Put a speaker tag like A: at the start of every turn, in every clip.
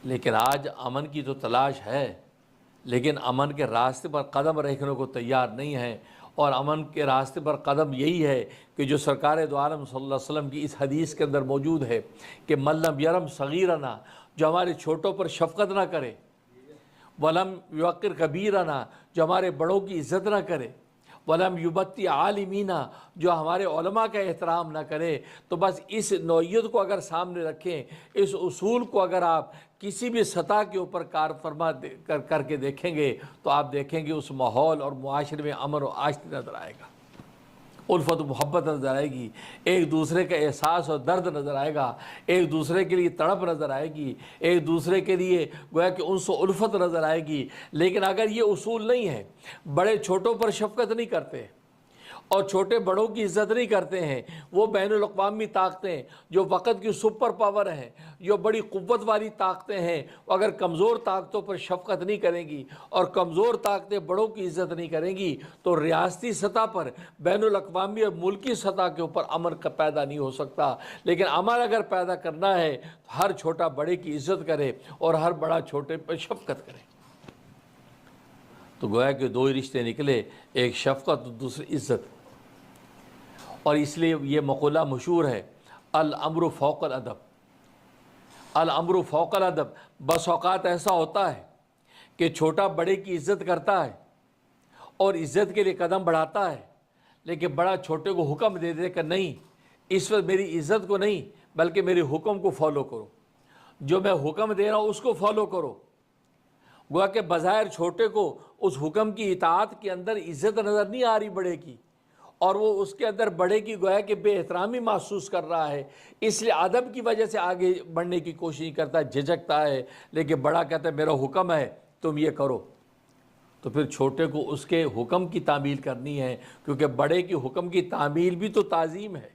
A: لیکن آج امن کی تو تلاش ہے، لیکن امن کے راستے پر قدم رکھنے کو تیار نہیں ہے۔ اور امن کے راستے پر قدم یہی ہے کہ جو سرکار دو عالم صلی اللہ علیہ وسلم کی اس حدیث کے اندر موجود ہے کہ من لم یرم صغیرنا، جو ہمارے چھوٹوں پر شفقت نہ کرے، ولم یوقر کبیرنا، جو ہمارے بڑوں کی عزت نہ کرے، ولم یبتی عالمینا، جو ہمارے علماء کا احترام نہ کرے، تو بس اس نوعیت کو اگر سامنے رکھیں، اس اصول کو اگر آپ کسی بھی سطح کے اوپر کار فرما کر کے دیکھیں گے تو آپ دیکھیں گے اس ماحول اور معاشرے میں امن و آشتی نظر آئے گا، الفت و محبت نظر آئے گی، ایک دوسرے کا احساس اور درد نظر آئے گا، ایک دوسرے کے لیے تڑپ نظر آئے گی، ایک دوسرے کے لیے گویا کہ انس و الفت نظر آئے گی۔ لیکن اگر یہ اصول نہیں ہے، بڑے چھوٹوں پر شفقت نہیں کرتے اور چھوٹے بڑوں کی عزت نہیں کرتے ہیں، وہ بین الاقوامی طاقتیں جو وقت کی سپر پاور ہیں، جو بڑی قوت والی طاقتیں ہیں، اگر کمزور طاقتوں پر شفقت نہیں کریں گی اور کمزور طاقتیں بڑوں کی عزت نہیں کریں گی تو ریاستی سطح پر، بین الاقوامی اور ملکی سطح کے اوپر امن کا پیدا نہیں ہو سکتا۔ لیکن امن اگر پیدا کرنا ہے تو ہر چھوٹا بڑے کی عزت کرے اور ہر بڑا چھوٹے پر شفقت کرے۔ تو گویا کہ دو ہی رشتے نکلے، ایک شفقت اور دوسری عزت۔ اور اس لیے یہ مقولہ مشہور ہے، الامر فوق الادب، الامر فوق الادب۔ بس اوقات ایسا ہوتا ہے کہ چھوٹا بڑے کی عزت کرتا ہے اور عزت کے لیے قدم بڑھاتا ہے، لیکن بڑا چھوٹے کو حکم دے دے کہ نہیں، اس وقت میری عزت کو نہیں بلکہ میرے حکم کو فالو کرو، جو میں حکم دے رہا ہوں اس کو فالو کرو۔ گویا کہ بظاہر چھوٹے کو اس حکم کی اطاعت کے اندر عزت نظر نہیں آ رہی بڑے کی، اور وہ اس کے اندر بڑے کی گویا کہ بے احترامی محسوس کر رہا ہے، اس لیے ادب کی وجہ سے آگے بڑھنے کی کوشش کرتا ہے، جھجکتا ہے۔ لیکن بڑا کہتا ہے میرا حکم ہے تم یہ کرو، تو پھر چھوٹے کو اس کے حکم کی تعمیل کرنی ہے، کیونکہ بڑے کی حکم کی تعمیل بھی تو تعظیم ہے،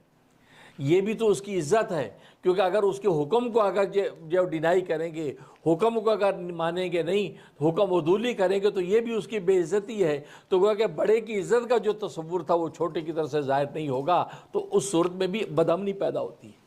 A: یہ بھی تو اس کی عزت ہے۔ کیونکہ اگر اس کے حکم کو اگر جو ڈینائی کریں گے، حکم کو اگر مانیں گے نہیں، حکم عدولی کریں گے تو یہ بھی اس کی بے عزتی ہے۔ تو گویا کہ بڑے کی عزت کا جو تصور تھا وہ چھوٹے کی طرف سے ظاہر نہیں ہوگا، تو اس صورت میں بھی بدامنی پیدا ہوتی ہے۔